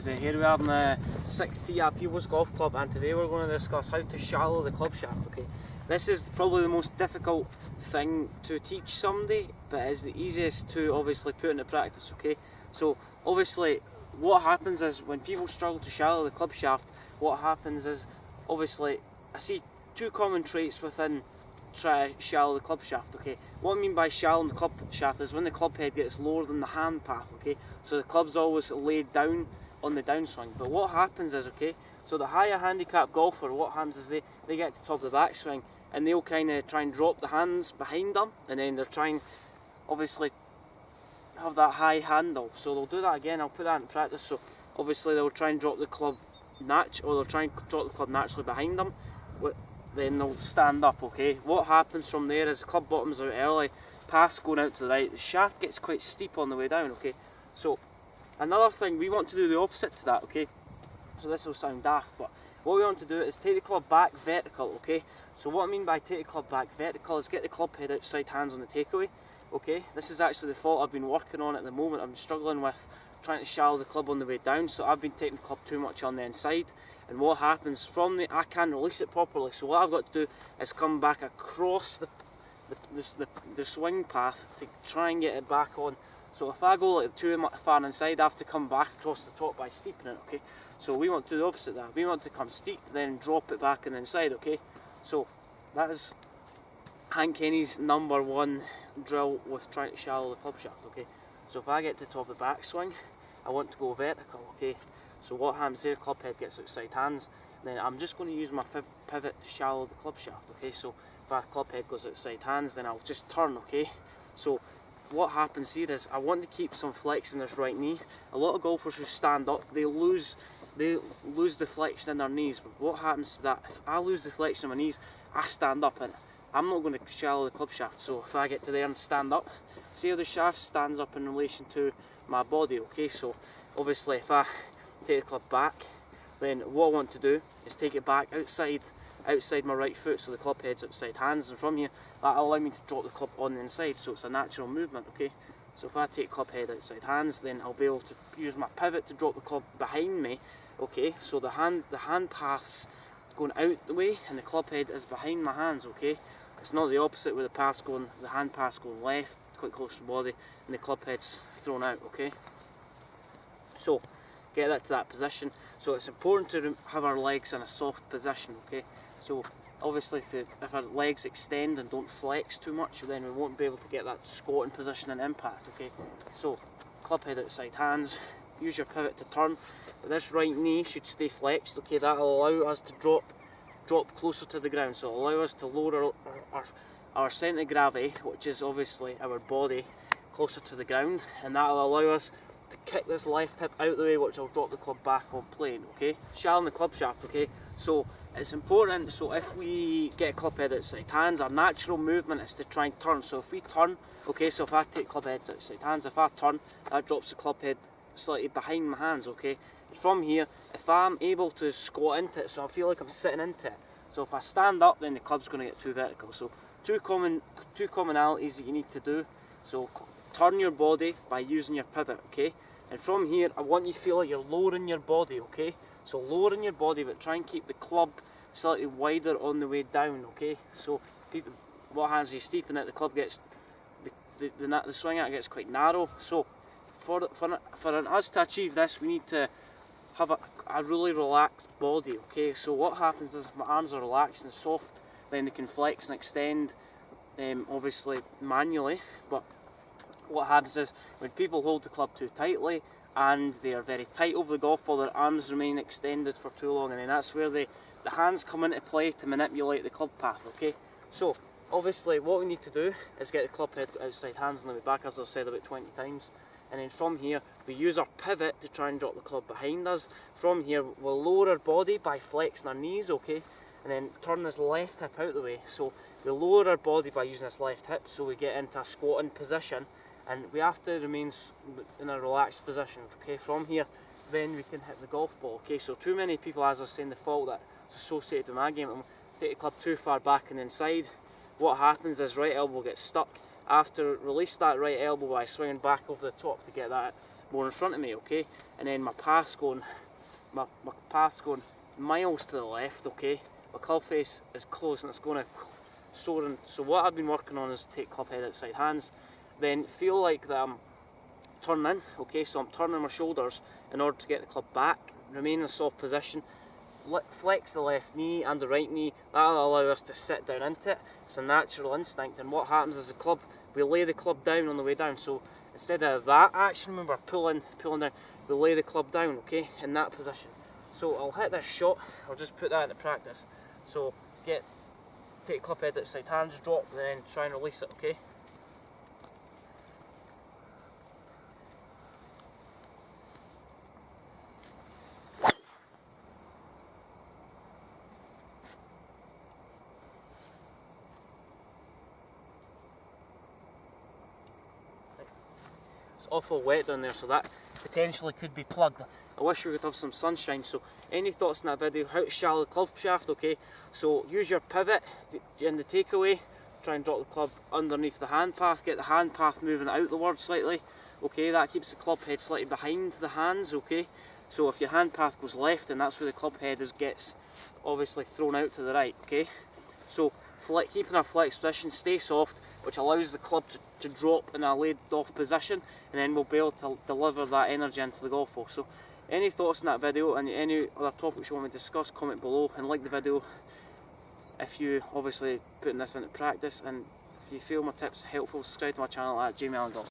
So here we are in the 6th at People's Golf Club, and today we're going to discuss how to shallow the club shaft. Okay, this is probably the most difficult thing to teach somebody, but it's the easiest to obviously put into practice. Okay, so obviously what happens is when people struggle to shallow the club shaft, what happens is obviously I see two common traits within try to shallow the club shaft. Okay, what I mean by shallowing the club shaft is when the club head gets lower than the hand path. Okay, so the club's always laid down on the downswing. But what happens is, okay, so the higher handicap golfer, what happens is they get to the top of the backswing and they'll kind of try and drop the hands behind them, and then they're trying obviously have that high handle. So they'll do that again. I'll put that in practice. So obviously they'll try and drop the club they'll try and drop the club naturally behind them. Then they'll stand up. Okay, what happens from there is the club bottoms out early, path's going out to the right, the shaft gets quite steep on the way down. Okay, so another thing, we want to do the opposite to that. Okay, so this will sound daft, but what we want to do is take the club back vertical. Okay, so what I mean by take the club back vertical is get the club head outside hands on the takeaway. Okay, this is actually the fault I've been working on at the moment. I'm struggling with trying to shallow the club on the way down, so I've been taking the club too much on the inside, and what happens from I can't release it properly. So what I've got to do is come back across the swing path to try and get it back on. So if I go like too far inside, I have to come back across the top by steepening it. Okay, so we want to do the opposite of that. We want to come steep, then drop it back on the inside. Okay, so that is Hank Kenny's #1 drill with trying to shallow the club shaft. Okay, so if I get to the top of the backswing, I want to go vertical. Okay, so what happens there, club head gets outside hands, then I'm just going to use my pivot to shallow the club shaft. Okay, so if our club head goes outside hands, then I'll just turn. Okay, so what happens here is I want to keep some flex in this right knee. A lot of golfers who stand up, they lose the flexion in their knees. But what happens to that? If I lose the flexion in my knees, I stand up and I'm not going to shallow the club shaft. So if I get to there and stand up, see how the shaft stands up in relation to my body. Okay, so obviously if I take the club back, then what I want to do is take it back outside my right foot, so the club head's outside hands, and from here that'll allow me to drop the club on the inside, so it's a natural movement. Okay, so if I take club head outside hands, then I'll be able to use my pivot to drop the club behind me. Okay, so the hand path's going out the way and the club head is behind my hands. Okay, it's not the opposite where the hand path's going left quite close to the body and the club head's thrown out. Okay, so get that to that position. So it's important to have our legs in a soft position. Okay, so obviously if our legs extend and don't flex too much, then we won't be able to get that squatting position and impact. Okay, so club head outside hands, use your pivot to turn, but this right knee should stay flexed. Okay, that'll allow us to drop closer to the ground, so it'll allow us to lower our centre of gravity, which is obviously our body, closer to the ground, and that'll allow us to kick this left hip out the way, which will drop the club back on plane. Okay, shallowing the club shaft. Okay, so it's important. So if we get a club head outside hands, our natural movement is to try and turn. So if we turn, okay, so if I take club heads outside hands, if I turn, that drops the club head slightly behind my hands. Okay, and from here, if I'm able to squat into it, so I feel like I'm sitting into it, so if I stand up, then the club's going to get too vertical. So two commonalities that you need to do. So turn your body by using your pivot. Okay, and from here I want you to feel like you're lowering your body. Okay, so lowering your body, but try and keep the club slightly wider on the way down. Okay, so what happens is you steepen it, the club gets the swing out gets quite narrow. So for us to achieve this, we need to have a really relaxed body. Okay, so what happens is if my arms are relaxed and soft, then they can flex and extend, obviously manually. But what happens is when people hold the club too tightly and they are very tight over the golf ball, their arms remain extended for too long, and then that's where the hands come into play to manipulate the club path. Okay, so obviously what we need to do is get the club head outside hands on the way back, as I've said about 20 times, and then from here we use our pivot to try and drop the club behind us. From here we'll lower our body by flexing our knees. Okay, and then turn this left hip out the way, so we lower our body by using this left hip, so we get into a squatting position, and we have to remain in a relaxed position. Okay, from here then we can hit the golf ball. Okay, so too many people, as I was saying, the fault that's associated with my game, take the club too far back and inside. What happens is right elbow gets stuck. I have to release that right elbow by swinging back over the top to get that more in front of me, okay? And then my path's going miles to the left, okay? My club face is close and it's going to soar in. So what I've been working on is take club head outside hands, then feel like that I'm turning, okay? So I'm turning my shoulders in order to get the club back, remain in a soft position, flex the left knee and the right knee. That'll allow us to sit down into it. It's a natural instinct, and what happens is we lay the club down on the way down. So instead of that action, remember pulling down, we lay the club down, okay, in that position. So I'll hit this shot, I'll just put that into practice. So take club head outside hands, drop, and then try and release it, okay? It's awful wet down there, so that potentially could be plugged. I wish we could have some sunshine. So any thoughts in that video, how to shallow the club shaft, okay? So use your pivot in the takeaway, try and drop the club underneath the hand path, get the hand path moving outward slightly, okay? That keeps the club head slightly behind the hands, okay? So if your hand path goes left, and that's where the club head gets obviously thrown out to the right, okay? So keep in a flex position, stay soft, which allows the club to drop in a laid off position, and then we'll be able to deliver that energy into the golf ball. So any thoughts in that video and any other topics you want me to discuss, comment below and like the video if you obviously putting this into practice, and if you feel my tips helpful, subscribe to my channel at Allan.